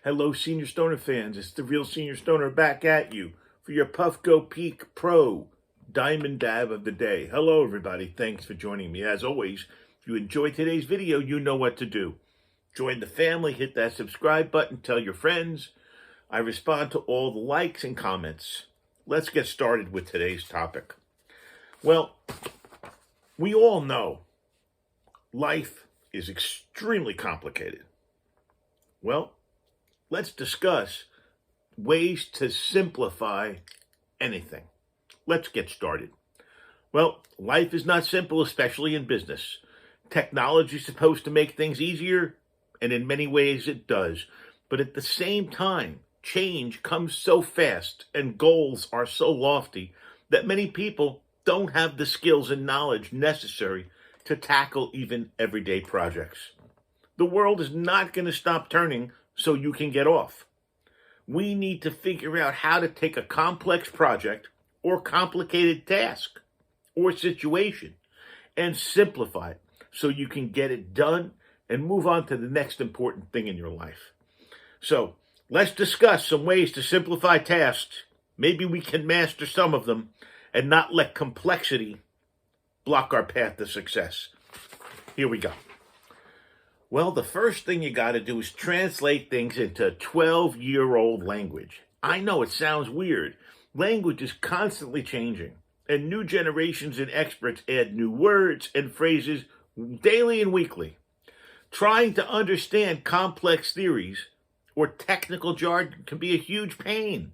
Hello, Senior Stoner fans. It's the Real Senior Stoner back at you for your Puffco Peak Pro Diamond Dab of the day. Hello, everybody. Thanks for joining me. As always, if you enjoyed today's video, you know what to do. Join the family, hit that subscribe button, tell your friends. I respond to all the likes and comments. Let's get started with today's topic. Well, we all know life is extremely complicated. Well, let's discuss ways to simplify anything. Let's get started. Well, life is not simple, especially in business. Technology is supposed to make things easier, and in many ways it does. But at the same time, change comes so fast and goals are so lofty that many people don't have the skills and knowledge necessary to tackle even everyday projects. The world is not going to stop turning so you can get off. We need to figure out how to take a complex project or complicated task or situation and simplify it so you can get it done and move on to the next important thing in your life. So let's discuss some ways to simplify tasks. Maybe we can master some of them and not let complexity block our path to success. Here we go. Well, the first thing you got to do is translate things into 12-year-old language. I know it sounds weird. Language is constantly changing, and new generations and experts add new words and phrases daily and weekly. Trying to understand complex theories or technical jargon can be a huge pain.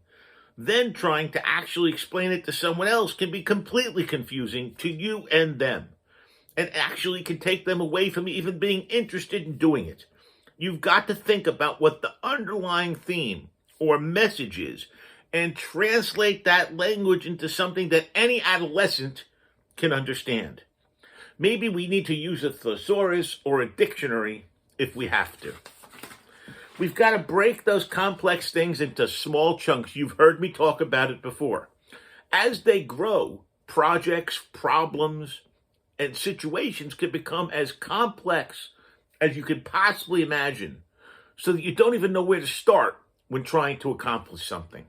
Then trying to actually explain it to someone else can be completely confusing to you and them, and actually can take them away from even being interested in doing it. You've got to think about what the underlying theme or message is and translate that language into something that any adolescent can understand. Maybe we need to use a thesaurus or a dictionary if we have to. We've got to break those complex things into small chunks. You've heard me talk about it before. As they grow, projects, problems, and situations can become as complex as you could possibly imagine, so that you don't even know where to start when trying to accomplish something.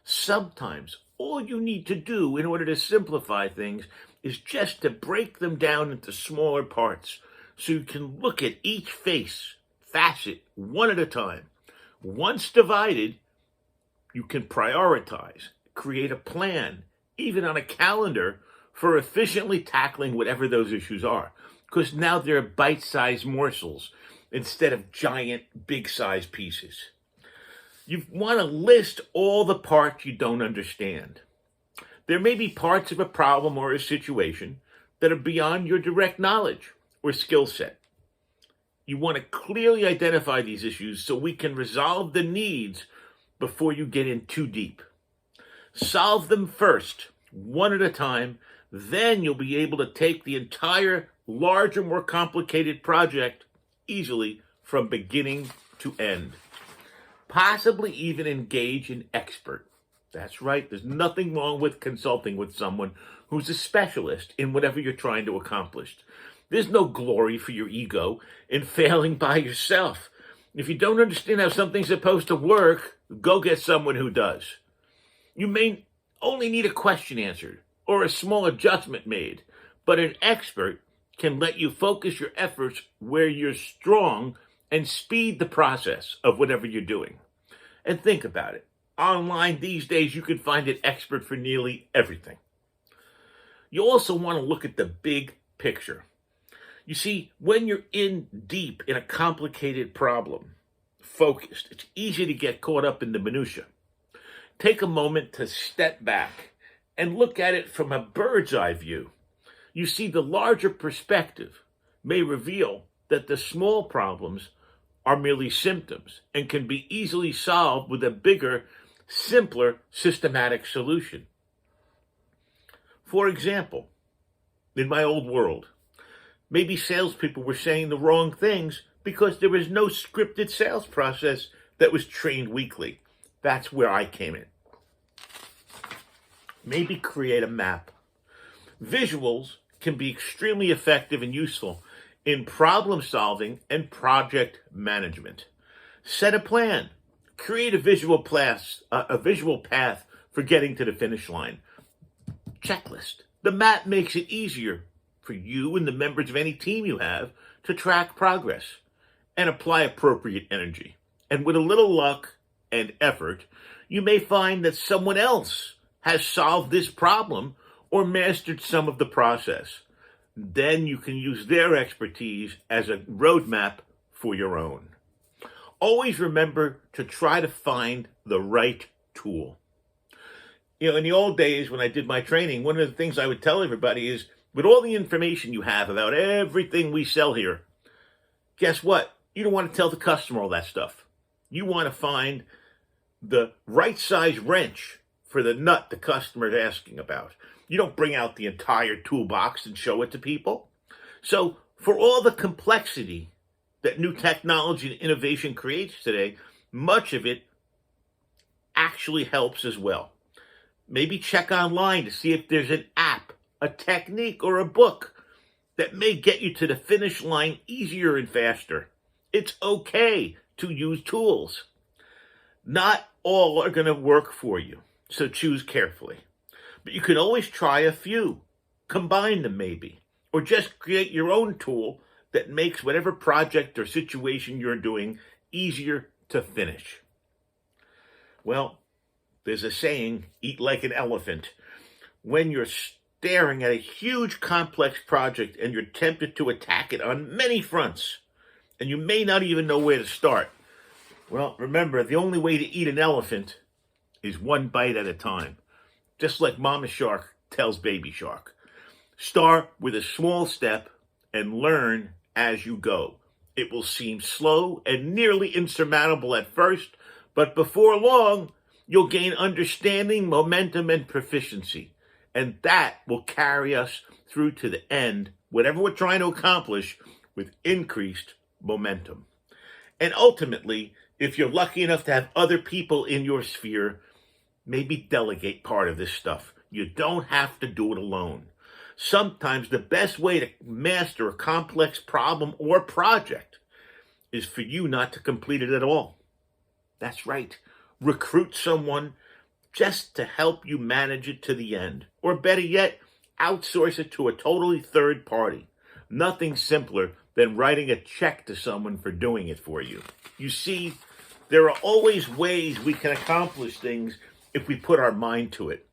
Sometimes all you need to do in order to simplify things is just to break them down into smaller parts so you can look at each facet one at a time. Once divided, you can prioritize, create a plan, even on a calendar, for efficiently tackling whatever those issues are. Because now they're bite-sized morsels instead of giant, big-sized pieces. You want to list all the parts you don't understand. There may be parts of a problem or a situation that are beyond your direct knowledge or skill set. You want to clearly identify these issues so we can resolve the needs before you get in too deep. Solve them first, one at a time. Then you'll be able to take the entire larger, more complicated project easily from beginning to end. Possibly even engage an expert. That's right, there's nothing wrong with consulting with someone who's a specialist in whatever you're trying to accomplish. There's no glory for your ego in failing by yourself. If you don't understand how something's supposed to work, go get someone who does. You may only need a question answered or a small adjustment made, but an expert can let you focus your efforts where you're strong and speed the process of whatever you're doing. And think about it. Online these days, you can find an expert for nearly everything. You also want to look at the big picture. You see, when you're in deep in a complicated problem, focused, it's easy to get caught up in the minutia. Take a moment to step back and look at it from a bird's eye view. You see, the larger perspective may reveal that the small problems are merely symptoms and can be easily solved with a bigger, simpler, systematic solution. For example, in my old world, maybe salespeople were saying the wrong things because there was no scripted sales process that was trained weekly. That's where I came in. Maybe create a map. Visuals can be extremely effective and useful in problem solving and project management. Set a plan. Create a visual path for getting to the finish line. Checklist. The map makes it easier for you and the members of any team you have to track progress and apply appropriate energy. And with a little luck and effort, you may find that someone else has solved this problem or mastered some of the process. Then you can use their expertise as a roadmap for your own. Always remember to try to find the right tool. In the old days when I did my training, one of the things I would tell everybody is, with all the information you have about everything we sell here, guess what? You don't want to tell the customer all that stuff. You want to find the right size wrench for the nut the customer is asking about. You don't bring out the entire toolbox and show it to people. So for all the complexity that new technology and innovation creates today, much of it actually helps as well. Maybe check online to see if there's an app, a technique, or a book that may get you to the finish line easier and faster. It's okay to use tools. Not all are going to work for you, so choose carefully. But you can always try a few, combine them maybe, or just create your own tool that makes whatever project or situation you're doing easier to finish. Well, there's a saying, eat like an elephant. When you're staring at a huge complex project and you're tempted to attack it on many fronts, and you may not even know where to start, well, remember, the only way to eat an elephant is one bite at a time. Just like Mama Shark tells Baby Shark. Start with a small step and learn as you go. It will seem slow and nearly insurmountable at first, but before long, you'll gain understanding, momentum, and proficiency. And that will carry us through to the end, whatever we're trying to accomplish, with increased momentum. And ultimately, if you're lucky enough to have other people in your sphere, maybe delegate part of this stuff. You don't have to do it alone. Sometimes the best way to master a complex problem or project is for you not to complete it at all. That's right. Recruit someone just to help you manage it to the end. Or better yet, outsource it to a totally third party. Nothing simpler than writing a check to someone for doing it for you. You see, there are always ways we can accomplish things if we put our mind to it.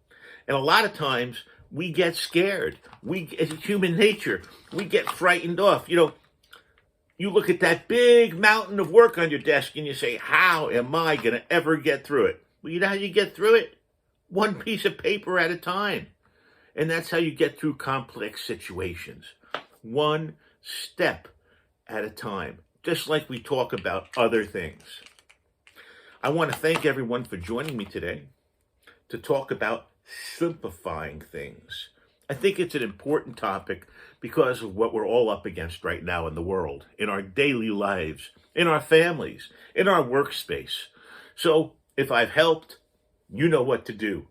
And a lot of times we get scared. It's human nature. We get frightened off. You look at that big mountain of work on your desk and you say, how am I going to ever get through it? Well, you know how you get through it? One piece of paper at a time. And that's how you get through complex situations. One step at a time. Just like we talk about other things. I want to thank everyone for joining me today to talk about simplifying things. I think it's an important topic because of what we're all up against right now in the world, in our daily lives, in our families, in our workspace. So if I've helped, you know what to do.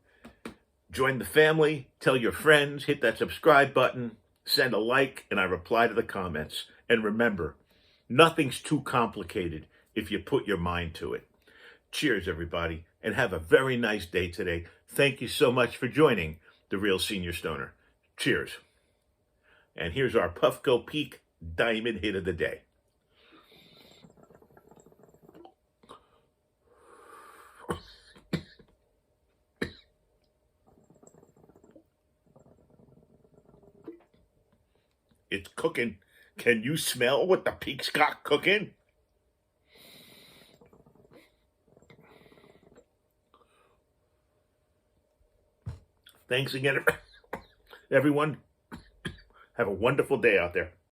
Join the family, tell your friends, hit that subscribe button, send a like, and I reply to the comments. And remember, nothing's too complicated if you put your mind to it. Cheers, everybody, and have a very nice day today. Thank you so much for joining The Real Senior Stoner. Cheers. And here's our Puffco Peak Diamond Hit of the Day. It's cooking. Can you smell what the peak's got cooking? Thanks again, everyone. Have a wonderful day out there.